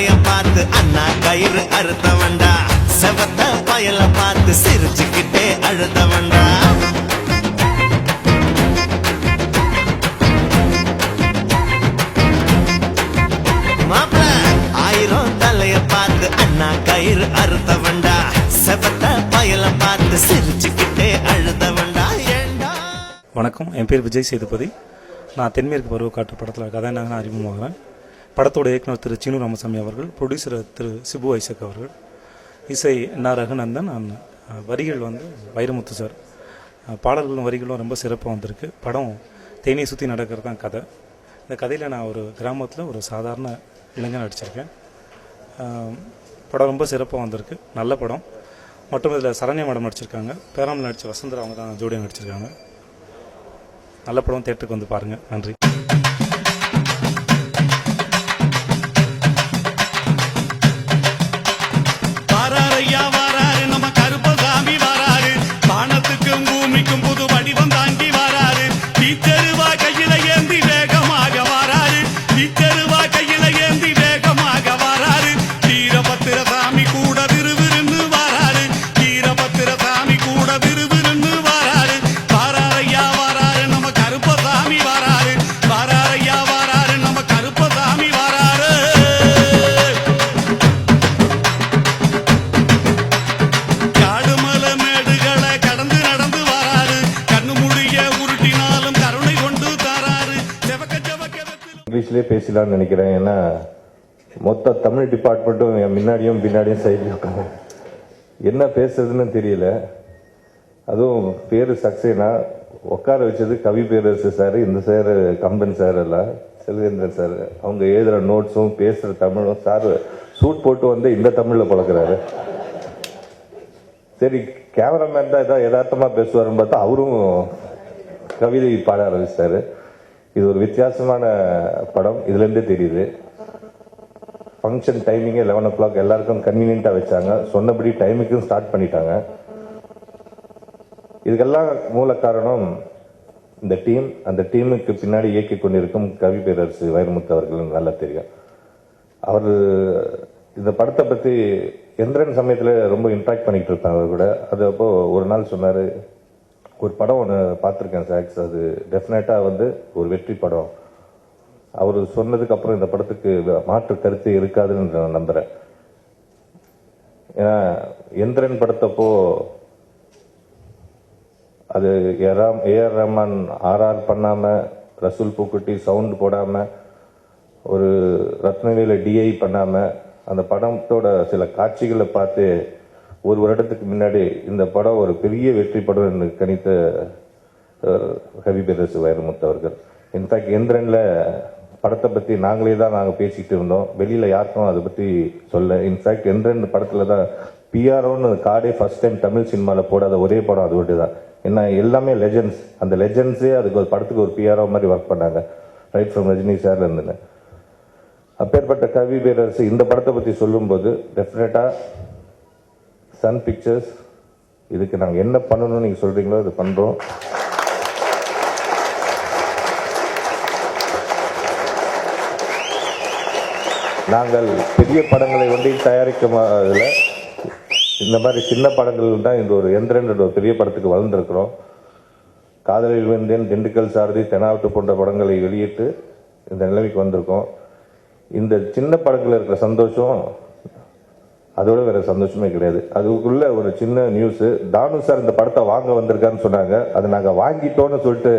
தலைய பார்த்து அண்ணா கயிறு அறுத்தவன்டா, செவத்த பயல பார்த்து சிரிச்சுக்கிட்டே அழுதவன்டா. மாப்பிள 1000 தலைய பார்த்து அண்ணா கயிறு அறுத்தவன்டா, செவத்த பயல பார்த்து சிரிச்சுக்கிட்டே அழுதவன்டா. வணக்கம், என் பேர் விஜய் சேதுபதி. நான் தென்மேற்கு பருவக்காற்று படத்தில் கதாநாயகனாக அறிமுகமாகிறேன். படத்தோட இயக்குனர் திரு சீனு ராமசாமி அவர்கள், ப்ரொடியூசர் திரு சிபு ஐசக் அவர்கள், இசை என்ஆர் ரகுநந்தன், வரிகள் வைரமுத்து சார். பாடல்களும் வரிகளும் ரொம்ப சிறப்பாக வந்திருக்கு. படம் தேனியை சுற்றி நடக்கிறது தான் கதை. இந்த கதையில் நான் ஒரு கிராமத்தில் ஒரு சாதாரண இளைஞன் நடிச்சிருக்கேன். படம் ரொம்ப சிறப்பாக வந்திருக்கு, நல்ல படம். மற்றும் இதில் சரண்யா மேடம் நடிச்சிருக்காங்க, பேராமல் நடித்த வசந்தரா அவங்க தான் ஜோடியாக நடிச்சிருக்காங்க. நல்ல படம், தியேட்டருக்கு வந்து பாருங்கள். நன்றி. இங்கிலீஷ்லேயே பேசலாம்னு நினைக்கிறேன். ஏன்னா மொத்த தமிழ் டிபார்ட்மெண்ட்டும் என் முன்னாடியும் பின்னாடியும் சைடில் உட்காந்து என்ன பேசுறதுன்னு தெரியல. அதுவும் பேர் சக்சேனா உட்கார வச்சது கவி பேரரசு சார், இந்த சார் கம்பன் சார், எல்லாம் செல்வேந்திரன் சார். அவங்க எழுதுகிற நோட்ஸும் பேசுகிற தமிழும், சார் சூட் போட்டு வந்து இந்த தமிழில் பழக்கிறாரு. சரி, கேமராமேன் தான் ஏதாவது யதார்த்தமாக பேசுவாருன்னு பார்த்தா அவரும் கவிதை பாட ஆரம்பிச்சாரு. இது ஒரு வித்தியாசமான படம், இதுலேருந்தே தெரியுது. ஃபங்க்ஷன் டைமிங்கே 11 o'clock, எல்லாருக்கும் கன்வீனியண்ட்டாக வச்சாங்க. சொன்னபடி டைமுக்கும் ஸ்டார்ட் பண்ணிட்டாங்க. இதுக்கெல்லாம் மூல காரணம் இந்த டீம். அந்த டீமுக்கு பின்னாடி இயக்கி கொண்டிருக்கும் கவி பேரரசு வைரமுத்து அவர்கள் நல்லா தெரியும். அவர் இந்த படத்தை பற்றி எந்திரன் சமயத்தில் ரொம்ப இன்ட்ராக்ட் பண்ணிட்டு இருப்பாங்க அவர் கூட. அது அப்போ ஒரு நாள் சொன்னார், ஒரு படம் ஒன்று பார்த்துருக்கேன் சாக்ஸ், அது டெஃபினட்டாக ஒரு வெற்றி படம். அவர் சொன்னதுக்கு அப்புறம் இந்த படத்துக்கு மாற்று கருத்து இருக்காதுன்னு நான் நம்புகிறேன். ஏன்னா எந்திரன் படத்தப்போ அது ஏஆர் ரஹ்மான் ஆர்ஆர் பண்ணாமல், ரசூல் பூக்குட்டி சவுண்ட் போடாமல், ஒரு ரத்னவேல டிஐ பண்ணாமல், அந்த படத்தோட சில காட்சிகளை பார்த்து ஒரு வருடத்துக்கு முன்னாடி இந்த படம் ஒரு பெரிய வெற்றி படம் என்று கணித்த கவி பேரரசு வைரமுத்து அவர்கள். இன்ஃபேக்ட் எந்திரன்ல படத்தை பற்றி நாங்கள் பேசிக்கிட்டு இருந்தோம். வெளியில் யாருக்கும் அதை பற்றி சொல்ல. இன்ஃபேக்ட் எந்திரன் படத்தில் தான் பிஆர்ஓன்னு கார்டே ஃபர்ஸ்ட் டைம் தமிழ் சினிமாவில் போடாத ஒரே படம் அது ஒன்று தான். ஏன்னா எல்லாமே லெஜெண்ட்ஸ், அந்த லெஜெண்ட்ஸே அதுக்கு ஒரு படத்துக்கு ஒரு பிஆர்ஓ மாதிரி ஒர்க் பண்ணாங்க, ரைட் ஃப்ரம் ரஜினி சார் இருந்துன்னு. அப்பேற்பட்ட கவி பேரரசு இந்த படத்தை பற்றி சொல்லும்போது டெஃபினட்டாக சன் பிக்சர்ஸ் இதுக்கு நாங்கள் என்ன பண்ணணும்னு நீங்கள் சொல்கிறீங்களோ அது பண்ணுறோம். நாங்கள் பெரிய படங்களை தயாரிக்கிறதில் இந்த மாதிரி சின்ன படங்கள் தான் இந்த ஒரு எந்திரன் ஒரு பெரிய படத்துக்கு வளர்ந்துருக்கிறோம். காதலில் வெந்தேன், திண்டுக்கல் சாரதி, தெனாவட்டு போன்ற படங்களை வெளியிட்டு இந்த நிலைமைக்கு வந்திருக்கோம். இந்த சின்ன படங்களில் இருக்கிற சந்தோஷம் அதோட வேற சந்தோஷமே கிடையாது. அதுக்குள்ள ஒரு சின்ன நியூஸ், தானு சார் இந்த படத்தை வாங்க வந்திருக்கான்னு சொன்னாங்க. அதை நாங்கள் வாங்கிட்டோம்னு சொல்லிட்டு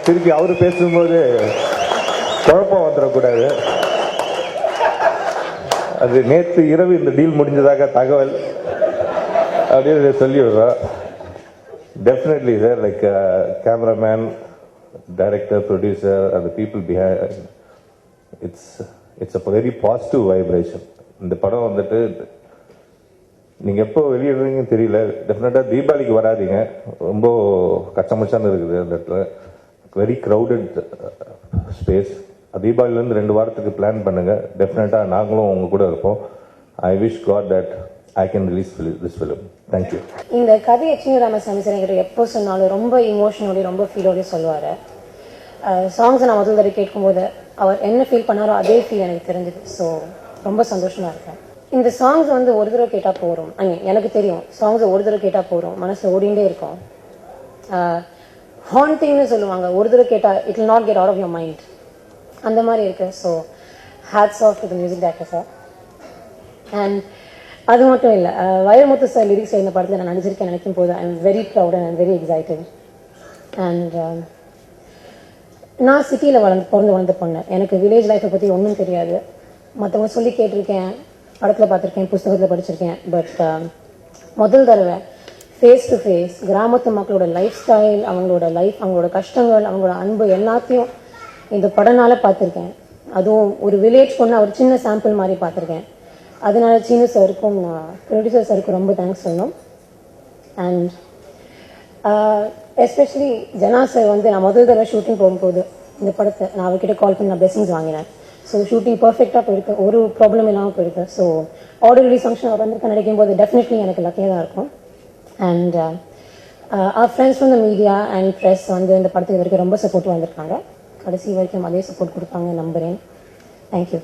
திருப்பி அவரு பேசும்போது குழப்பம் வந்துடக்கூடாது. அது நேற்று இரவு இந்த டீல் முடிஞ்சதாக தகவல் அப்படின்னு சொல்லி விடுறோம். Definitely sir, like cameraman, director, producer, and the people behind, it's a very positive vibration. இந்த படம் நீங்க எப்போ வெளியிடுறீங்கன்னு தெரியல. டெஃபினட்டா தீபாவளிக்கு வராதிங்க, ரொம்ப கச்சமச்சான்னு இருக்குது அந்த இடத்துல. Very crowded space. தீபாவளிலேருந்து 2 வாரத்துக்கு பிளான் பண்ணுங்க. டெஃபினட்டா நாங்களும் உங்க கூட இருப்போம். I wish God that I can release this film. Thank you. இந்த கதையை சீனு ராமசாமி சார் என்கிட்ட எப்போ சொன்னாலும் ரொம்ப இமோஷனோட ரொம்ப ஃபீலோட சொல்லுவார். சாங்ஸை நான் முதல் தடவை கேட்கும்போது அவர் என்ன ஃபீல் பண்ணாரோ அதே ஃபீல் எனக்கு தெரிஞ்சுது. ஸோ ரொம்ப சந்தோஷமாக இருக்கேன். இந்த சாங்ஸ் வந்து ஒரு தடவை கேட்டால் போகிறோம். எனக்கு தெரியும் சாங்ஸை ஒரு தடவை கேட்டால் போகிறோம், மனசில் ஓடிண்டே இருக்கும். ஹாண்டிங்னு சொல்லுவாங்க, ஒரு தடவை கேட்டால் it will not get out of your mind, அந்த மாதிரி இருக்குது. So hats off to the music director sir. And அது மட்டும் இல்லை, வைரமுத்து சார் லிரிக்ஸ் இந்த படத்தில் நான் நடிச்சிருக்கேன் நினைக்கும் போது I am very proud and I'm very excited. And நான் சிட்டியில் பிறந்து வளர்ந்த பொண்ணு, எனக்கு வில்லேஜ் லைஃப்பை பற்றி ஒன்றும் தெரியாது. மற்றவங்க சொல்லி கேட்டிருக்கேன், படத்தில் பார்த்துருக்கேன், புஸ்தகத்தில் படிச்சிருக்கேன். பட் முதல் தடவை ஃபேஸ் டு ஃபேஸ் கிராமத்து மக்களோட லைஃப் ஸ்டைல், அவங்களோட லைஃப், அவங்களோட கஷ்டங்கள், அவங்களோட அன்பு எல்லாத்தையும் இந்த படனால பார்த்துருக்கேன். அதுவும் ஒரு வில்லேஜ் பொண்ணு ஒரு சின்ன சாம்பிள் மாதிரி பார்த்துருக்கேன். அதனால சீனு சாருக்கும் ப்ரொடியூசர் சாருக்கும் ரொம்ப தேங்க்ஸ் சொல்லணும். அண்ட் எஸ்பெஷலி ஜனா சார் வந்து நான் முதல் தடவை ஷூட்டிங் போகும்போது இந்த படத்தை நான் அவர்கிட்ட கால் பண்ணி நான் பிளெஸிங்ஸ் வாங்கினேன். ஸோ ஷூட்டிங் பர்ஃபெக்டாக போயிருக்கு, ஒரு ப்ராப்ளம் இல்லாமல் போயிருக்கு. ஸோ ஆடியோ ரிலீஸ் ஃபங்க்ஷன் அவர் வந்து நினைக்கும் போது டெஃபினெட்லி எனக்கு லக்கியாக தான் இருக்கும். அண்ட் அவர் friends from the media and press வந்து இந்த படத்துக்கு வரைக்கும் ரொம்ப சப்போர்ட் வந்திருக்காங்க. கடைசி வரைக்கும் அதே சப்போர்ட் கொடுப்பாங்க நம்புகிறேன். தேங்க்யூ.